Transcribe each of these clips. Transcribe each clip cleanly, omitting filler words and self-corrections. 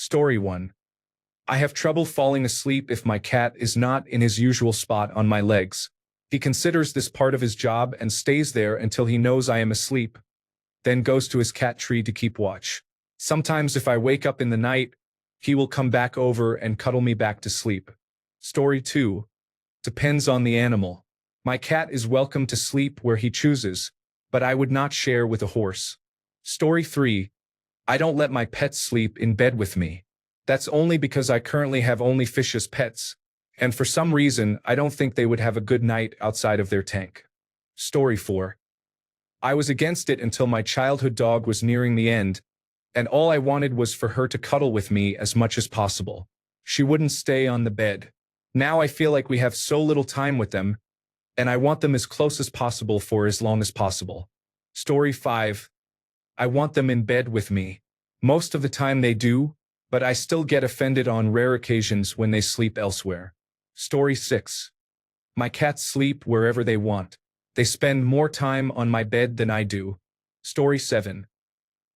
Story 1. I have trouble falling asleep if my cat is not in his usual spot on my legs. He considers this part of his job and stays there until he knows I am asleep, then goes to his cat tree to keep watch. Sometimes if I wake up in the night, he will come back over and cuddle me back to sleep. Story 2. Depends on the animal. My cat is welcome to sleep where he chooses, but I would not share with a horse. Story 3. I don't let my pets sleep in bed with me. That's only because I currently have only fish as pets, and for some reason I don't think they would have a good night outside of their tank. Story 4. I was against it until my childhood dog was nearing the end, and all I wanted was for her to cuddle with me as much as possible. She wouldn't stay on the bed. Now I feel like we have so little time with them, and I want them as close as possible for as long as possible. Story 5. I want them in bed with me. Most of the time they do, but I still get offended on rare occasions when they sleep elsewhere. Story 6. My cats sleep wherever they want. They spend more time on my bed than I do. Story 7.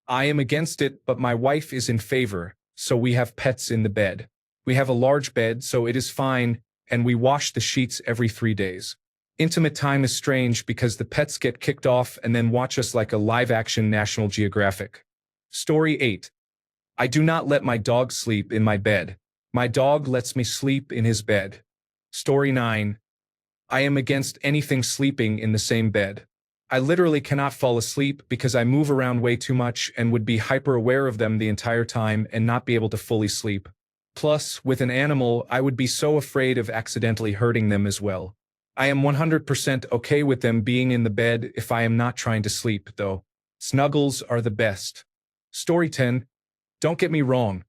I am against it, but my wife is in favor, so we have pets in the bed. We have a large bed, so it is fine, and we wash the sheets every 3 days. Intimate time is strange because the pets get kicked off and then watch us like a live-action National Geographic. Story 8. I do not let my dog sleep in my bed. My dog lets me sleep in his bed. Story 9. I am against anything sleeping in the same bed. I literally cannot fall asleep because I move around way too much and would be hyper-aware of them the entire time and not be able to fully sleep. Plus, with an animal, I would be so afraid of accidentally hurting them as well. I am 100% okay with them being in the bed if I am not trying to sleep, though. Snuggles are the best. Story 10. Don't get me wrong.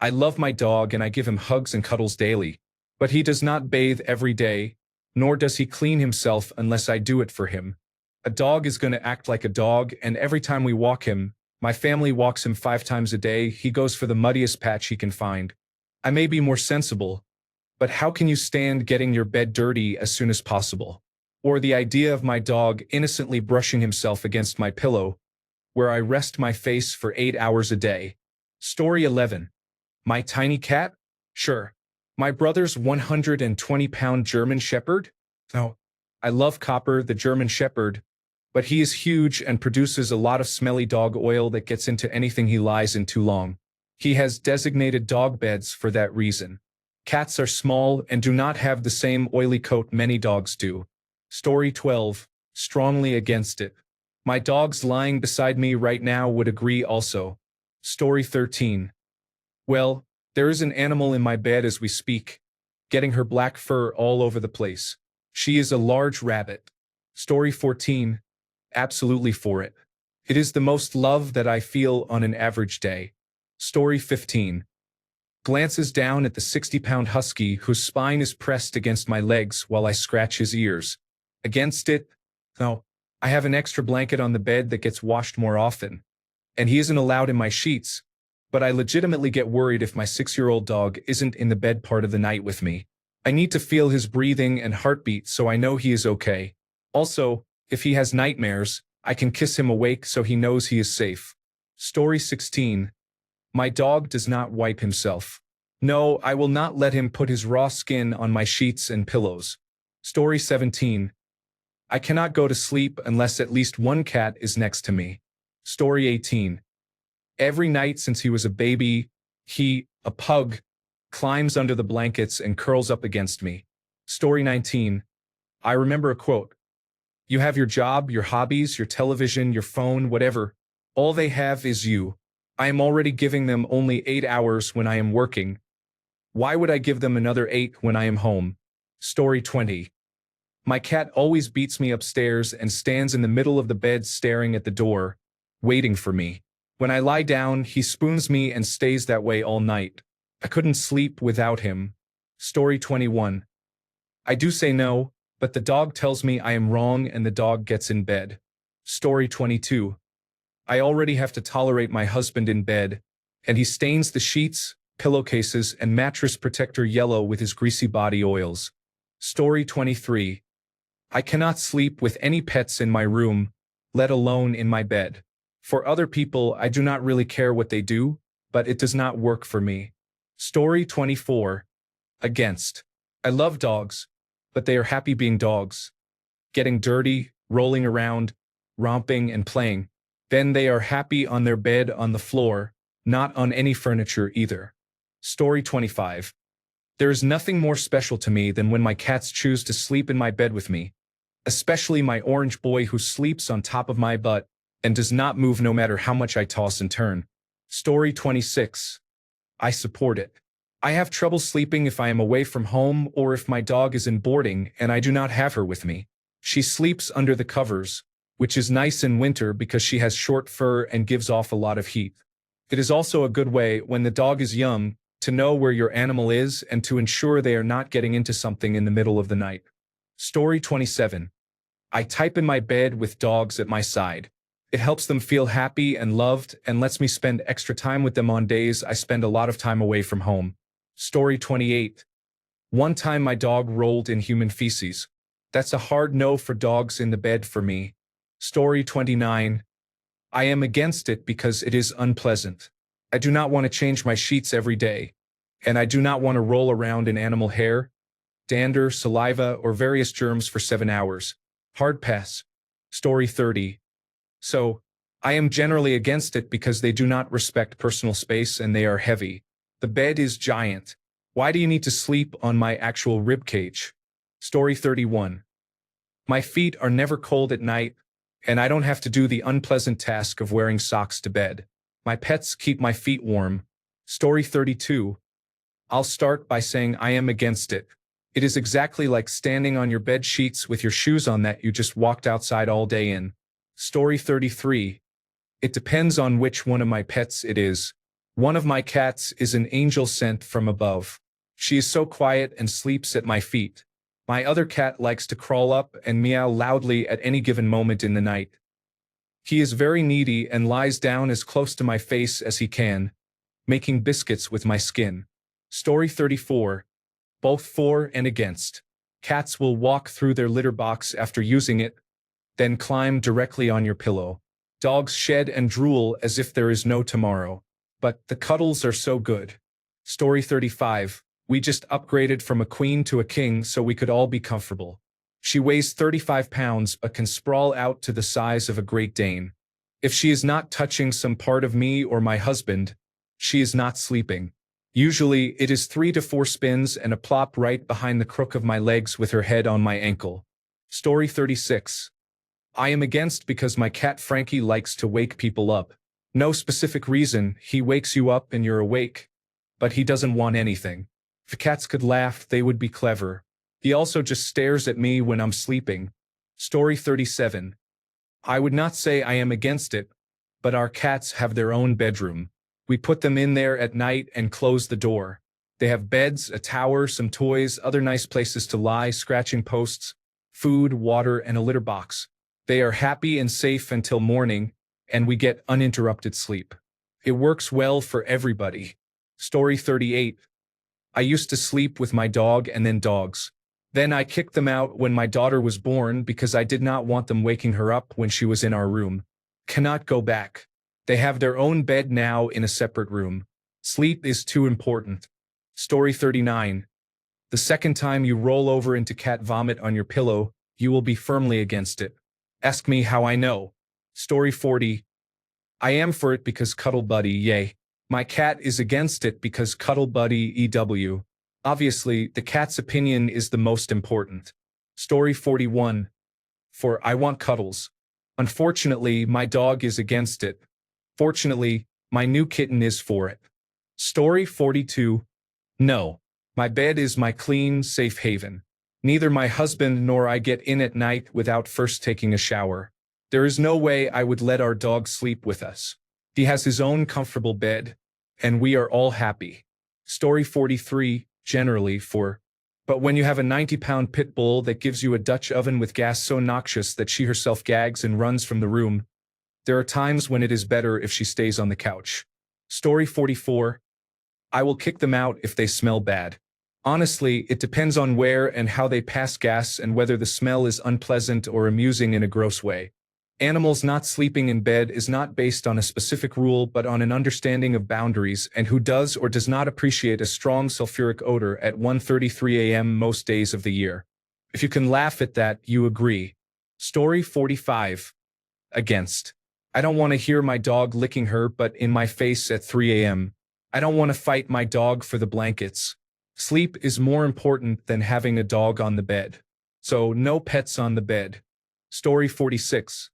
I love my dog and I give him hugs and cuddles daily, but he does not bathe every day, nor does he clean himself unless I do it for him. A dog is going to act like a dog, and every time we walk him, my family walks him 5 times a day, he goes for the muddiest patch he can find. I may be more sensible, but how can you stand getting your bed dirty as soon as possible? Or the idea of my dog innocently brushing himself against my pillow, where I rest my face for 8 hours a day. Story 11. My tiny cat? Sure. My brother's 120-pound German Shepherd? No. I love Copper, the German Shepherd, but he is huge and produces a lot of smelly dog oil that gets into anything he lies in too long. He has designated dog beds for that reason. Cats are small and do not have the same oily coat many dogs do. Story 12. Strongly against it. My dogs lying beside me right now would agree also. Story 13. Well, there is an animal in my bed as we speak, getting her black fur all over the place. She is a large rabbit. Story 14. Absolutely for it. It is the most love that I feel on an average day. Story 15. Glances down at the 60-pound husky whose spine is pressed against my legs while I scratch his ears. Against it? No. I have an extra blanket on the bed that gets washed more often. And he isn't allowed in my sheets, but I legitimately get worried if my 6-year-old dog isn't in the bed part of the night with me. I need to feel his breathing and heartbeat so I know he is okay. Also, if he has nightmares, I can kiss him awake so he knows he is safe. Story 16. My dog does not wipe himself. No, I will not let him put his raw skin on my sheets and pillows. Story 17. I cannot go to sleep unless at least one cat is next to me. Story 18. Every night since he was a baby, he, a pug, climbs under the blankets and curls up against me. Story 19. I remember a quote. You have your job, your hobbies, your television, your phone, whatever. All they have is you. I am already giving them only 8 hours when I am working. Why would I give them another 8 when I am home? Story 20. My cat always beats me upstairs and stands in the middle of the bed staring at the door, waiting for me. When I lie down, he spoons me and stays that way all night. I couldn't sleep without him. Story 21. I do say no, but the dog tells me I am wrong and the dog gets in bed. Story 22. I already have to tolerate my husband in bed, and he stains the sheets, pillowcases, and mattress protector yellow with his greasy body oils. Story 23. I cannot sleep with any pets in my room, let alone in my bed. For other people, I do not really care what they do, but it does not work for me. Story 24. Against. I love dogs, but they are happy being dogs. Getting dirty, rolling around, romping and playing. Then they are happy on their bed on the floor, not on any furniture either. Story 25. There is nothing more special to me than when my cats choose to sleep in my bed with me, especially my orange boy who sleeps on top of my butt and does not move no matter how much I toss and turn. Story 26. I support it. I have trouble sleeping if I am away from home or if my dog is in boarding and I do not have her with me. She sleeps under the covers, which is nice in winter because she has short fur and gives off a lot of heat. It is also a good way, when the dog is young, to know where your animal is and to ensure they are not getting into something in the middle of the night. Story 27. I type in my bed with dogs at my side. It helps them feel happy and loved and lets me spend extra time with them on days I spend a lot of time away from home. Story 28. One time my dog rolled in human feces. That's a hard no for dogs in the bed for me. Story 29. I am against it because it is unpleasant. I do not want to change my sheets every day, and I do not want to roll around in animal hair, dander, saliva, or various germs for 7 hours. Hard pass. Story 30. So, I am generally against it because they do not respect personal space and they are heavy. The bed is giant. Why do you need to sleep on my actual rib cage? Story 31. My feet are never cold at night, and I don't have to do the unpleasant task of wearing socks to bed. My pets keep my feet warm. Story 32. I'll start by saying I am against it. It is exactly like standing on your bed sheets with your shoes on that you just walked outside all day in. Story 33. It depends on which one of my pets it is. One of my cats is an angel sent from above. She is so quiet and sleeps at my feet. My other cat likes to crawl up and meow loudly at any given moment in the night. He is very needy and lies down as close to my face as he can, making biscuits with my skin. Story 34. Both for and against. Cats will walk through their litter box after using it, then climb directly on your pillow. Dogs shed and drool as if there is no tomorrow. But the cuddles are so good. Story 35. We just upgraded from a queen to a king so we could all be comfortable. She weighs 35 pounds but can sprawl out to the size of a Great Dane. If she is not touching some part of me or my husband, she is not sleeping. Usually, it is 3 to 4 spins and a plop right behind the crook of my legs with her head on my ankle. Story 36. I am against because my cat Frankie likes to wake people up. No specific reason, he wakes you up and you're awake. But he doesn't want anything. If cats could laugh, they would be clever. He also just stares at me when I'm sleeping. Story 37. I would not say I am against it, but our cats have their own bedroom. We put them in there at night and close the door. They have beds, a tower, some toys, other nice places to lie, scratching posts, food, water, and a litter box. They are happy and safe until morning, and we get uninterrupted sleep. It works well for everybody. Story 38. I used to sleep with my dog and then dogs. Then I kicked them out when my daughter was born because I did not want them waking her up when she was in our room. Cannot go back. They have their own bed now in a separate room. Sleep is too important. Story 39. The second time you roll over into cat vomit on your pillow, you will be firmly against it. Ask me how I know. Story 40. I am for it because Cuddle Buddy, yay. My cat is against it because Cuddle Buddy, EW. Obviously, the cat's opinion is the most important. Story 41. For I want cuddles. Unfortunately, my dog is against it. Fortunately, my new kitten is for it. Story 42. No. My bed is my clean, safe haven. Neither my husband nor I get in at night without first taking a shower. There is no way I would let our dog sleep with us. He has his own comfortable bed, and we are all happy. Story 43, generally for. But when you have a 90-pound pit bull that gives you a Dutch oven with gas so noxious that she herself gags and runs from the room, there are times when it is better if she stays on the couch. Story 44. I will kick them out if they smell bad. Honestly, it depends on where and how they pass gas and whether the smell is unpleasant or amusing in a gross way. Animals not sleeping in bed is not based on a specific rule but on an understanding of boundaries and who does or does not appreciate a strong sulfuric odor at 1:33 a.m. most days of the year. If you can laugh at that, you agree. Story 45. Against. I don't want to hear my dog licking her butt in my face at 3 a.m. I don't want to fight my dog for the blankets. Sleep is more important than having a dog on the bed. So no pets on the bed. Story 46.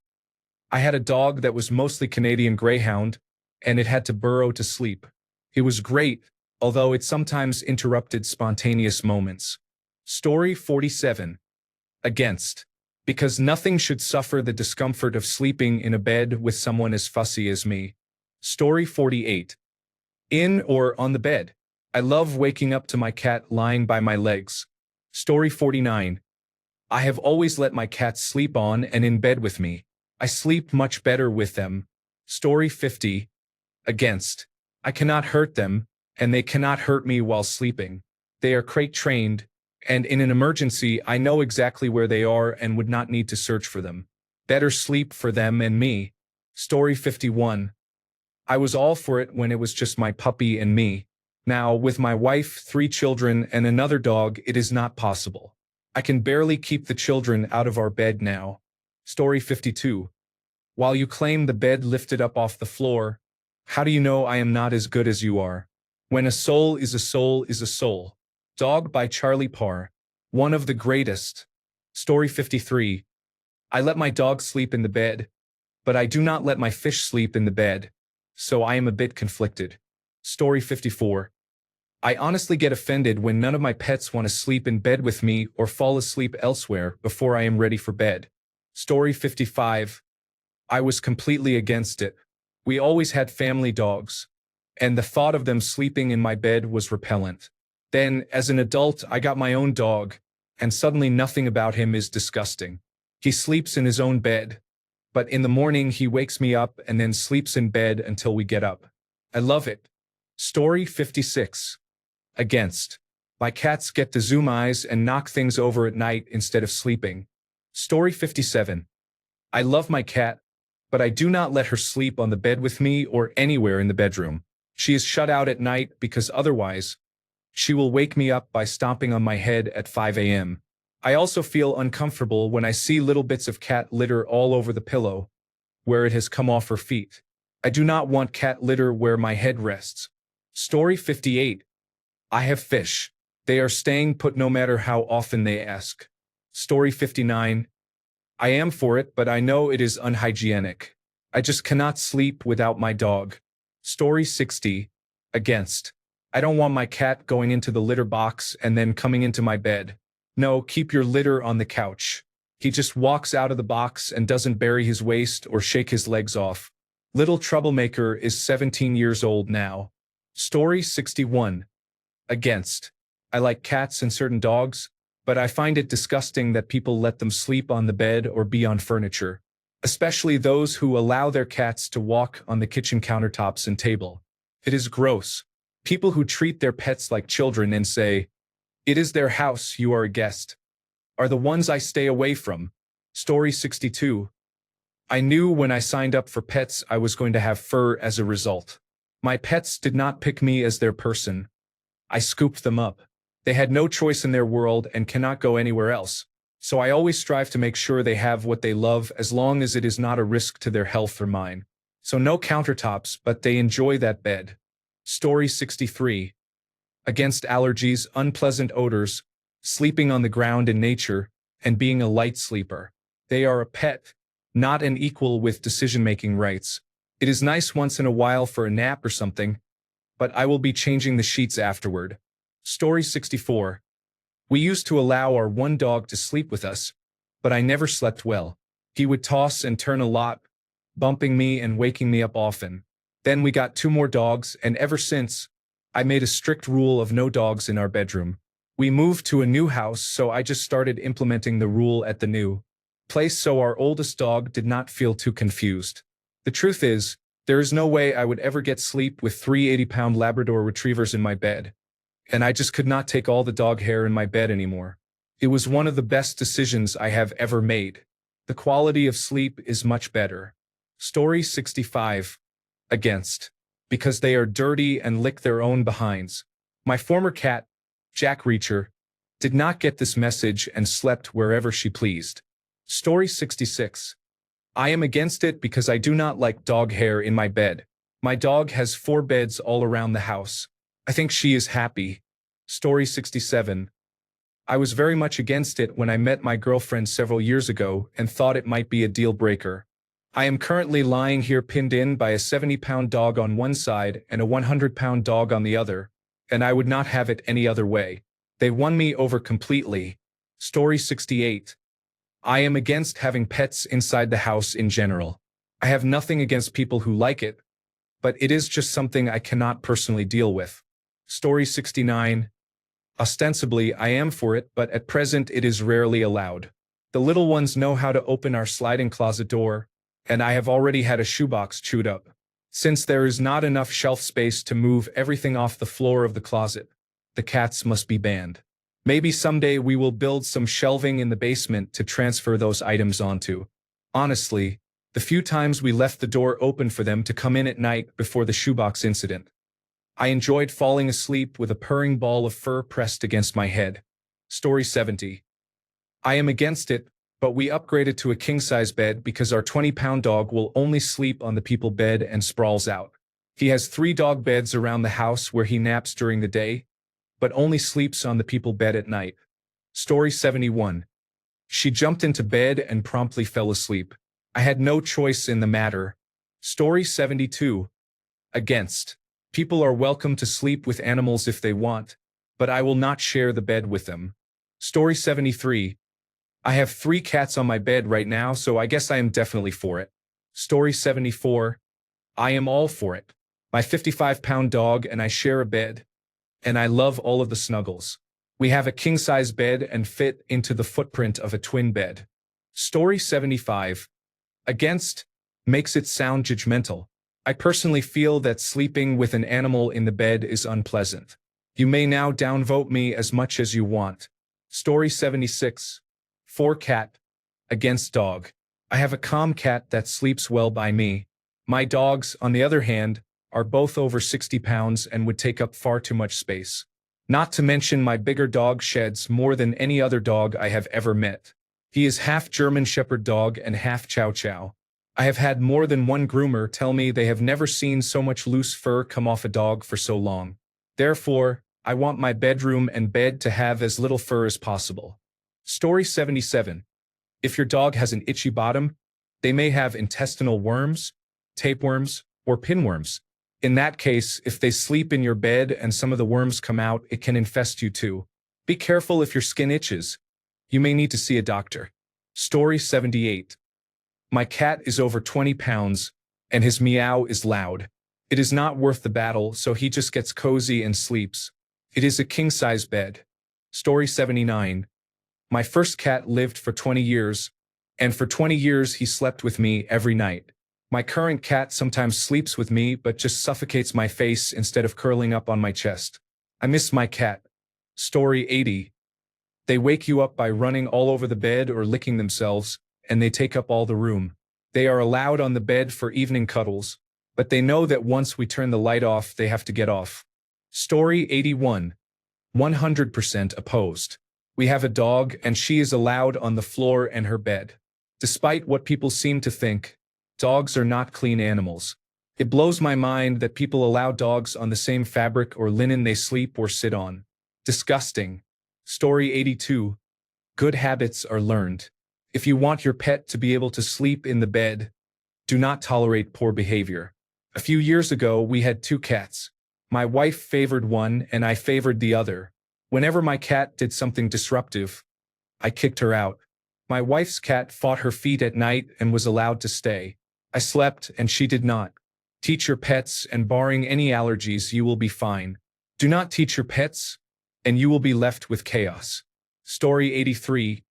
I had a dog that was mostly Canadian Greyhound, and it had to burrow to sleep. It was great, although it sometimes interrupted spontaneous moments. Story 47. Against. Because nothing should suffer the discomfort of sleeping in a bed with someone as fussy as me. Story 48. In or on the bed. I love waking up to my cat lying by my legs. Story 49. I have always let my cats sleep on and in bed with me. I sleep much better with them. Story 50. Against. I cannot hurt them, and they cannot hurt me while sleeping. They are crate trained, and in an emergency I know exactly where they are and would not need to search for them. Better sleep for them and me. Story 51. I was all for it when it was just my puppy and me. Now, with my wife, 3 children, and another dog, it is not possible. I can barely keep the children out of our bed now. Story 52. While you claim the bed lifted up off the floor, how do you know I am not as good as you are? When a soul is a soul is a soul. Dog by Charlie Parr. One of the greatest. Story 53. I let my dog sleep in the bed, but I do not let my fish sleep in the bed, so I am a bit conflicted. Story 54. I honestly get offended when none of my pets want to sleep in bed with me or fall asleep elsewhere before I am ready for bed. Story 55. I was completely against it. We always had family dogs, and the thought of them sleeping in my bed was repellent. Then, as an adult, I got my own dog, and suddenly nothing about him is disgusting. He sleeps in his own bed, but in the morning he wakes me up and then sleeps in bed until we get up. I love it. Story 56. Against. My cats get the zoom eyes and knock things over at night instead of sleeping. Story 57. I love my cat, but I do not let her sleep on the bed with me or anywhere in the bedroom. She is shut out at night because otherwise, she will wake me up by stomping on my head at 5 a.m. I also feel uncomfortable when I see little bits of cat litter all over the pillow, where it has come off her feet. I do not want cat litter where my head rests. Story 58. I have fish. They are staying put no matter how often they ask. Story 59. I am for it, but I know it is unhygienic. I just cannot sleep without my dog. Story 60. Against. I don't want my cat going into the litter box and then coming into my bed. No, keep your litter on the couch. He just walks out of the box and doesn't bury his waist or shake his legs off. Little troublemaker is 17 years old now. Story 61. Against. I like cats and certain dogs, but I find it disgusting that people let them sleep on the bed or be on furniture, especially those who allow their cats to walk on the kitchen countertops and table. It is gross. People who treat their pets like children and say, "It is their house, you are a guest," are the ones I stay away from. Story 62. I knew when I signed up for pets I was going to have fur as a result. My pets did not pick me as their person. I scooped them up. They had no choice in their world and cannot go anywhere else, so I always strive to make sure they have what they love as long as it is not a risk to their health or mine. So no countertops, but they enjoy that bed. Story 63. Against allergies, unpleasant odors, sleeping on the ground in nature, and being a light sleeper. They are a pet, not an equal with decision-making rights. It is nice once in a while for a nap or something, but I will be changing the sheets afterward. Story 64. We used to allow our one dog to sleep with us, but I never slept well. He would toss and turn a lot, bumping me and waking me up often. Then we got 2 more dogs, and ever since, I made a strict rule of no dogs in our bedroom. We moved to a new house, so I just started implementing the rule at the new place so our oldest dog did not feel too confused. The truth is, there is no way I would ever get sleep with 3 80-pound Labrador retrievers in my bed. And I just could not take all the dog hair in my bed anymore. It was one of the best decisions I have ever made. The quality of sleep is much better. Story 65. Against. Because they are dirty and lick their own behinds. My former cat, Jack Reacher, did not get this message and slept wherever she pleased. Story 66. I am against it because I do not like dog hair in my bed. My dog has 4 beds all around the house. I think she is happy. Story 67. I was very much against it when I met my girlfriend several years ago and thought it might be a deal breaker. I am currently lying here pinned in by a 70-pound dog on one side and a 100-pound dog on the other, and I would not have it any other way. They won me over completely. Story 68. I am against having pets inside the house in general. I have nothing against people who like it, but it is just something I cannot personally deal with. Story 69. Ostensibly, I am for it, but at present it is rarely allowed. The little ones know how to open our sliding closet door, and I have already had a shoebox chewed up. Since there is not enough shelf space to move everything off the floor of the closet, the cats must be banned. Maybe someday we will build some shelving in the basement to transfer those items onto. Honestly, the few times we left the door open for them to come in at night before the shoebox incident, I enjoyed falling asleep with a purring ball of fur pressed against my head. Story 70. I am against it, but we upgraded to a king-size bed because our 20-pound dog will only sleep on the people bed and sprawls out. He has 3 dog beds around the house where he naps during the day, but only sleeps on the people bed at night. Story 71. She jumped into bed and promptly fell asleep. I had no choice in the matter. Story 72. Against. People are welcome to sleep with animals if they want, but I will not share the bed with them. Story 73. I have 3 cats on my bed right now, so I guess I am definitely for it. Story 74. I am all for it. My 55-pound dog and I share a bed, and I love all of the snuggles. We have a king-size bed and fit into the footprint of a twin bed. Story 75. Against makes it sound judgmental. I personally feel that sleeping with an animal in the bed is unpleasant. You may now downvote me as much as you want. Story 76. For cat. Against dog. I have a calm cat that sleeps well by me. My dogs, on the other hand, are both over 60 pounds and would take up far too much space. Not to mention my bigger dog sheds more than any other dog I have ever met. He is half German Shepherd dog and half Chow Chow. I have had more than one groomer tell me they have never seen so much loose fur come off a dog for so long. Therefore, I want my bedroom and bed to have as little fur as possible. Story 77. If your dog has an itchy bottom, they may have intestinal worms, tapeworms, or pinworms. In that case, if they sleep in your bed and some of the worms come out, it can infest you too. Be careful if your skin itches. You may need to see a doctor. Story 78. My cat is over 20 pounds, and his meow is loud. It is not worth the battle, so he just gets cozy and sleeps. It is a king-size bed. Story 79. My first cat lived for 20 years, and for 20 years he slept with me every night. My current cat sometimes sleeps with me but just suffocates my face instead of curling up on my chest. I miss my cat. Story 80. They wake you up by running all over the bed or licking themselves, and they take up all the room. They are allowed on the bed for evening cuddles, but they know that once we turn the light off, they have to get off. Story 81. 100% opposed. We have a dog, and she is allowed on the floor and her bed. Despite what people seem to think, dogs are not clean animals. It blows my mind that people allow dogs on the same fabric or linen they sleep or sit on. Disgusting. Story 82. Good habits are learned. If you want your pet to be able to sleep in the bed, do not tolerate poor behavior. A few years ago, we had 2 cats. My wife favored one and I favored the other. Whenever my cat did something disruptive, I kicked her out. My wife's cat fought her feet at night and was allowed to stay. I slept and she did not. Teach your pets, and barring any allergies, you will be fine. Do not teach your pets, and you will be left with chaos. Story 83.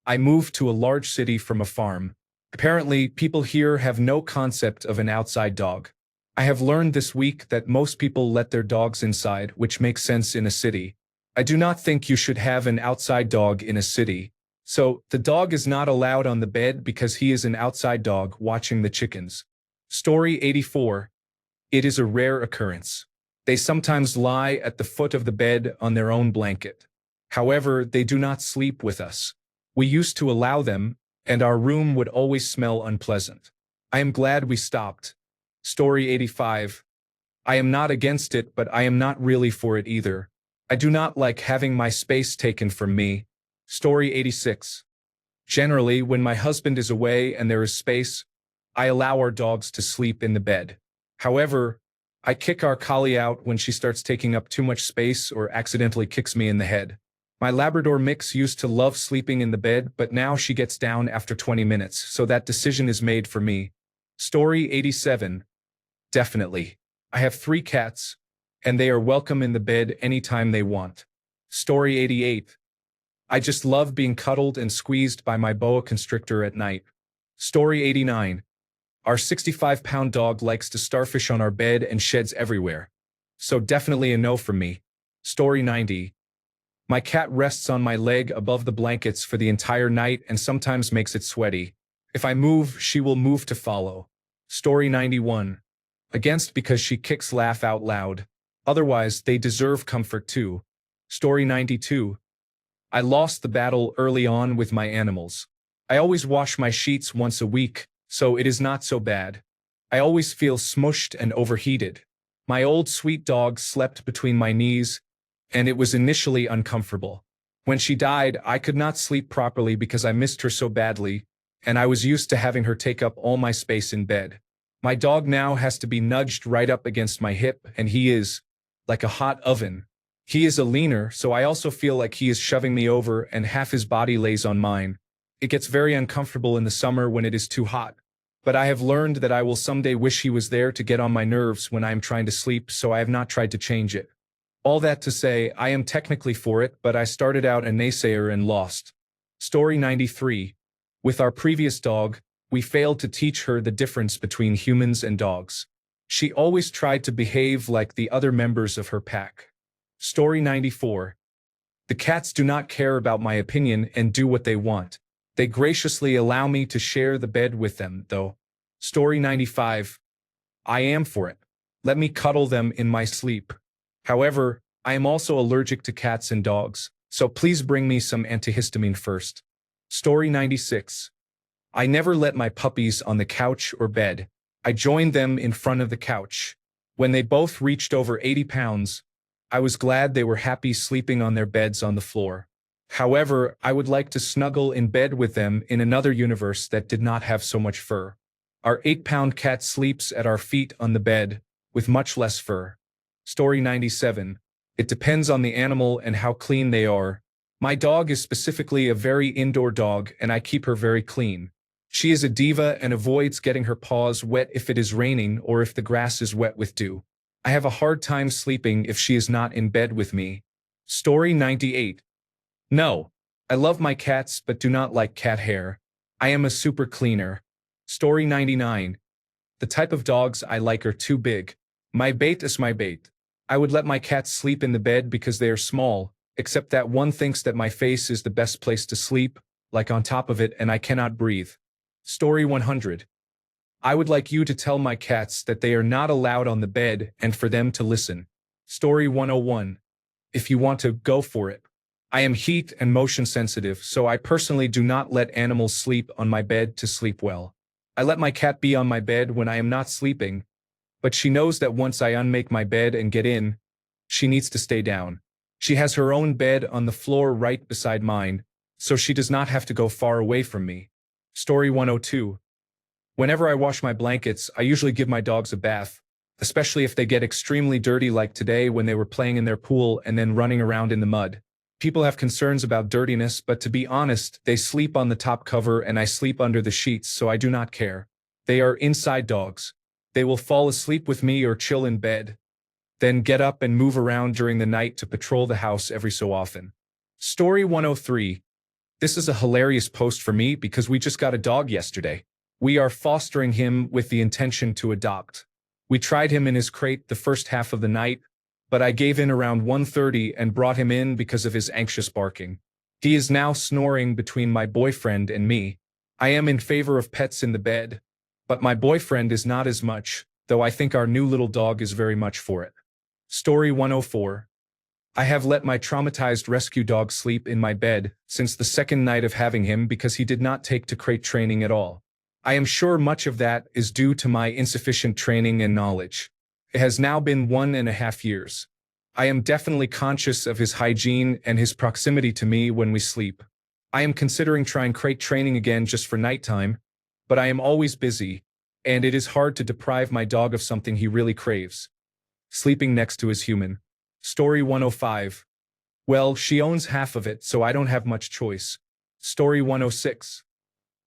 I moved to a large city from a farm. Apparently, people here have no concept of an outside dog. I have learned this week that most people let their dogs inside, which makes sense in a city. I do not think you should have an outside dog in a city. So, the dog is not allowed on the bed because he is an outside dog watching the chickens. Story 84. It is a rare occurrence. They sometimes lie at the foot of the bed on their own blanket. However, they do not sleep with us. We used to allow them, and our room would always smell unpleasant. I am glad we stopped. Story 85. I am not against it, but I am not really for it either. I do not like having my space taken from me. Story 86. Generally, when my husband is away and there is space, I allow our dogs to sleep in the bed. However, I kick our collie out when she starts taking up too much space or accidentally kicks me in the head. My Labrador mix used to love sleeping in the bed, but now she gets down after 20 minutes, so that decision is made for me. Story 87. Definitely. I have 3 cats, and they are welcome in the bed anytime they want. Story 88. I just love being cuddled and squeezed by my boa constrictor at night. Story 89. Our 65-pound dog likes to starfish on our bed and sheds everywhere. So definitely a no from me. Story 90. My cat rests on my leg above the blankets for the entire night and sometimes makes it sweaty. If I move, she will move to follow. Story 91. Against because she kicks laugh out loud. Otherwise, they deserve comfort too. Story 92. I lost the battle early on with my animals. I always wash my sheets once a week, so it is not so bad. I always feel smushed and overheated. My old sweet dog slept between my knees, and it was initially uncomfortable. When she died, I could not sleep properly because I missed her so badly, and I was used to having her take up all my space in bed. My dog now has to be nudged right up against my hip, and he is like a hot oven. He is a leaner, so I also feel like he is shoving me over and half his body lays on mine. It gets very uncomfortable in the summer when it is too hot. But I have learned that I will someday wish he was there to get on my nerves when I am trying to sleep, so I have not tried to change it. All that to say, I am technically for it, but I started out a naysayer and lost. Story 93. With our previous dog, we failed to teach her the difference between humans and dogs. She always tried to behave like the other members of her pack. Story 94. The cats do not care about my opinion and do what they want. They graciously allow me to share the bed with them, though. Story 95. I am for it. Let me cuddle them in my sleep. However, I am also allergic to cats and dogs, so please bring me some antihistamine first. Story 96. I never let my puppies on the couch or bed. I joined them in front of the couch. When they both reached over 80 pounds, I was glad they were happy sleeping on their beds on the floor. However, I would like to snuggle in bed with them in another universe that did not have so much fur. Our 8-pound cat sleeps at our feet on the bed, with much less fur. Story 97. It depends on the animal and how clean they are. My dog is specifically a very indoor dog, and I keep her very clean. She is a diva and avoids getting her paws wet if it is raining or if the grass is wet with dew. I have a hard time sleeping if she is not in bed with me. Story 98. No. I love my cats but do not like cat hair. I am a super cleaner. Story 99. The type of dogs I like are too big. My bait is my bait. I would let my cats sleep in the bed because they are small, except that one thinks that my face is the best place to sleep, like on top of it, and I cannot breathe. Story 100. I would like you to tell my cats that they are not allowed on the bed and for them to listen. Story 101. If you want to, go for it. I am heat and motion sensitive, so I personally do not let animals sleep on my bed to sleep well. I let my cat be on my bed when I am not sleeping, but she knows that once I unmake my bed and get in, she needs to stay down. She has her own bed on the floor right beside mine, so she does not have to go far away from me. Story 102. Whenever I wash my blankets, I usually give my dogs a bath, especially if they get extremely dirty like today when they were playing in their pool and then running around in the mud. People have concerns about dirtiness, but to be honest, they sleep on the top cover and I sleep under the sheets, so I do not care. They are inside dogs. They will fall asleep with me or chill in bed, then get up and move around during the night to patrol the house every so often. Story 103. This is a hilarious post for me because we just got a dog yesterday. We are fostering him with the intention to adopt. We tried him in his crate the first half of the night, but I gave in around 1:30 and brought him in because of his anxious barking. He is now snoring between my boyfriend and me. I am in favor of pets in the bed, but my boyfriend is not as much, though I think our new little dog is very much for it. Story 104. I have let my traumatized rescue dog sleep in my bed since the second night of having him because he did not take to crate training at all. I am sure much of that is due to my insufficient training and knowledge. It has now been 1.5 years. I am definitely conscious of his hygiene and his proximity to me when we sleep. I am considering trying crate training again just for nighttime, but I am always busy, and it is hard to deprive my dog of something he really craves. Sleeping next to his human. Story 105. Well, she owns half of it, so I don't have much choice. Story 106.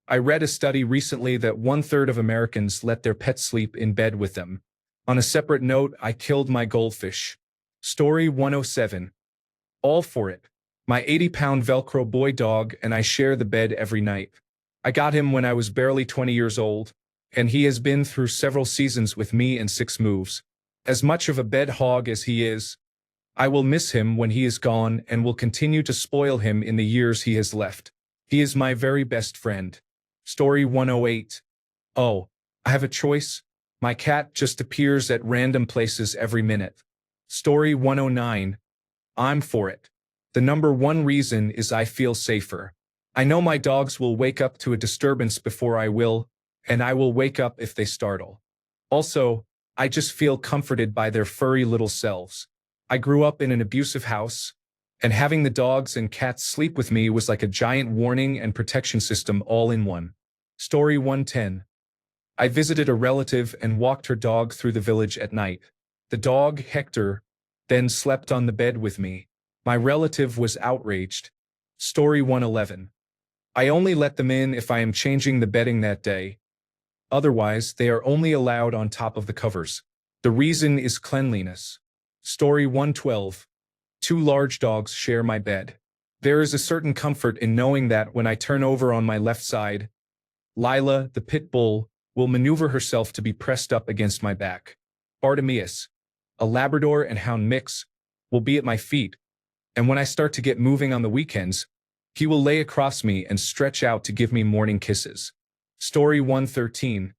I read a study recently that 1/3 of Americans let their pets sleep in bed with them. On a separate note, I killed my goldfish. Story 107. All for it. My 80-pound Velcro boy dog and I share the bed every night. I got him when I was barely 20 years old, and he has been through several seasons with me and 6 moves. As much of a bed hog as he is, I will miss him when he is gone and will continue to spoil him in the years he has left. He is my very best friend. Story 108. Oh, I have a choice. My cat just appears at random places every minute. Story 109. I'm for it. The number one reason is I feel safer. I know my dogs will wake up to a disturbance before I will, and I will wake up if they startle. Also, I just feel comforted by their furry little selves. I grew up in an abusive house, and having the dogs and cats sleep with me was like a giant warning and protection system all in one. Story 110. I visited a relative and walked her dog through the village at night. The dog, Hector, then slept on the bed with me. My relative was outraged. Story 111. I only let them in if I am changing the bedding that day. Otherwise, they are only allowed on top of the covers. The reason is cleanliness. Story 112. 2 large dogs share my bed. There is a certain comfort in knowing that when I turn over on my left side, Lila, the pit bull, will maneuver herself to be pressed up against my back. Bartimaeus, a Labrador and Hound mix, will be at my feet, and when I start to get moving on the weekends, he will lay across me and stretch out to give me morning kisses. Story 113.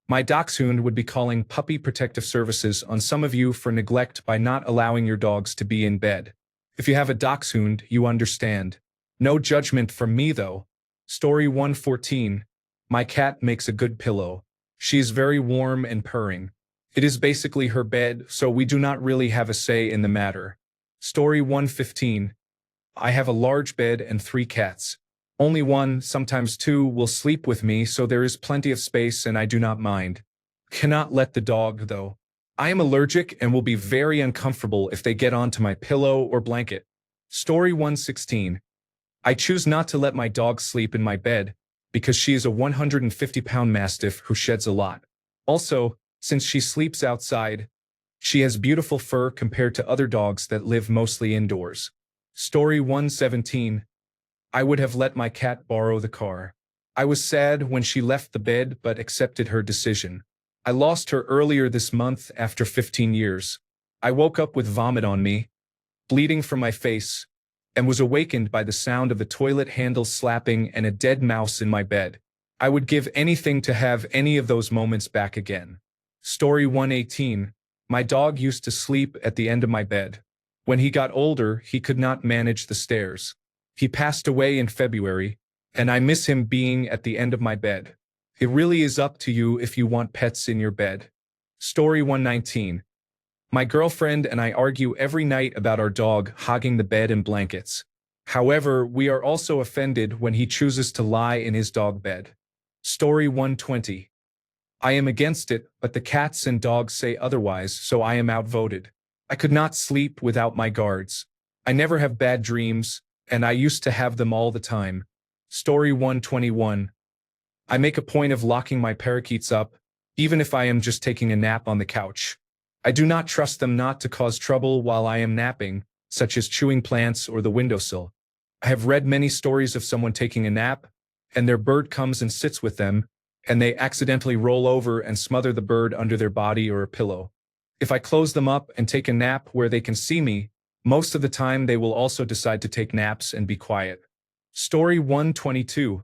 My dachshund would be calling Puppy Protective Services on some of you for neglect by not allowing your dogs to be in bed. If you have a dachshund, you understand. No judgment from me though. Story 114. My cat makes a good pillow. She is very warm and purring. It is basically her bed, so we do not really have a say in the matter. Story 115. I have a large bed and 3 cats. Only 1, sometimes 2, will sleep with me, so there is plenty of space and I do not mind. Cannot let the dog, though. I am allergic and will be very uncomfortable if they get onto my pillow or blanket. Story 116. I choose not to let my dog sleep in my bed, because she is a 150-pound Mastiff who sheds a lot. Also, since she sleeps outside, she has beautiful fur compared to other dogs that live mostly indoors. Story 117. I would have let my cat borrow the car. I was sad when she left the bed but accepted her decision. I lost her earlier this month after 15 years. I woke up with vomit on me, bleeding from my face, and was awakened by the sound of the toilet handle slapping and a dead mouse in my bed. I would give anything to have any of those moments back again. Story 118. My dog used to sleep at the end of my bed. When he got older, he could not manage the stairs. He passed away in February, and I miss him being at the end of my bed. It really is up to you if you want pets in your bed. Story 119. My girlfriend and I argue every night about our dog hogging the bed and blankets. However, we are also offended when he chooses to lie in his dog bed. Story 120. I am against it, but the cats and dogs say otherwise, so I am outvoted. I could not sleep without my guards. I never have bad dreams, and I used to have them all the time. Story 121. I make a point of locking my parakeets up, even if I am just taking a nap on the couch. I do not trust them not to cause trouble while I am napping, such as chewing plants or the windowsill. I have read many stories of someone taking a nap, and their bird comes and sits with them, and they accidentally roll over and smother the bird under their body or a pillow. If I close them up and take a nap where they can see me, most of the time they will also decide to take naps and be quiet. Story 122.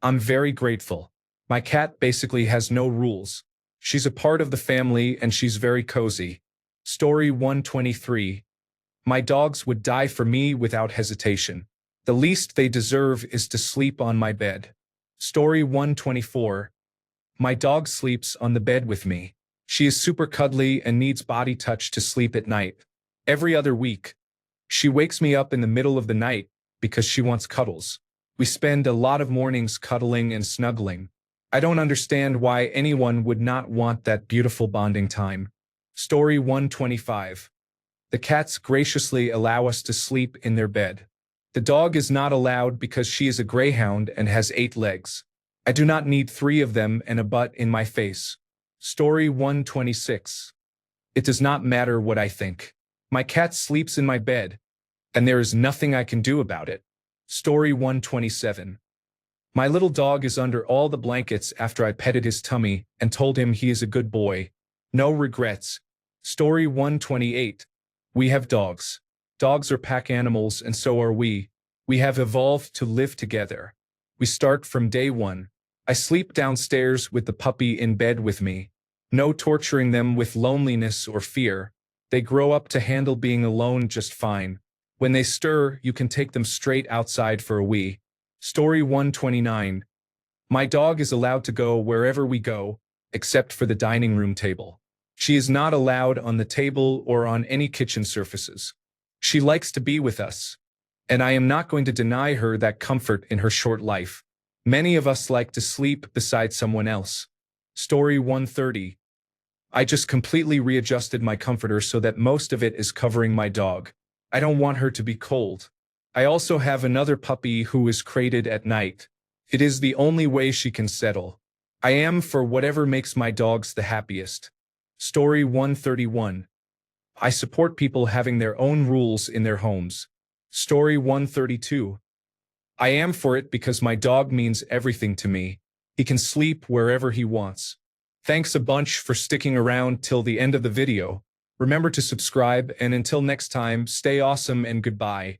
I'm very grateful. My cat basically has no rules. She's a part of the family and she's very cozy. Story 123. My dogs would die for me without hesitation. The least they deserve is to sleep on my bed. Story 124. My dog sleeps on the bed with me. She is super cuddly and needs body touch to sleep at night. Every other week, she wakes me up in the middle of the night because she wants cuddles. We spend a lot of mornings cuddling and snuggling. I don't understand why anyone would not want that beautiful bonding time. Story 125. The cats graciously allow us to sleep in their bed. The dog is not allowed because she is a greyhound and has 8 legs. I do not need 3 of them and a butt in my face. Story 126. It does not matter what I think. My cat sleeps in my bed, and there is nothing I can do about it. Story 127. My little dog is under all the blankets after I petted his tummy and told him he is a good boy. No regrets. Story 128. We have dogs. Dogs are pack animals and so are we. We have evolved to live together. We start from day one. I sleep downstairs with the puppy in bed with me. No torturing them with loneliness or fear. They grow up to handle being alone just fine. When they stir, you can take them straight outside for a wee. Story 129. My dog is allowed to go wherever we go, except for the dining room table. She is not allowed on the table or on any kitchen surfaces. She likes to be with us, and I am not going to deny her that comfort in her short life. Many of us like to sleep beside someone else. Story 130. I just completely readjusted my comforter so that most of it is covering my dog. I don't want her to be cold. I also have another puppy who is crated at night. It is the only way she can settle. I am for whatever makes my dogs the happiest. Story 131. I support people having their own rules in their homes. Story 132. I am for it because my dog means everything to me. He can sleep wherever he wants. Thanks a bunch for sticking around till the end of the video. Remember to subscribe, and until next time, stay awesome and goodbye.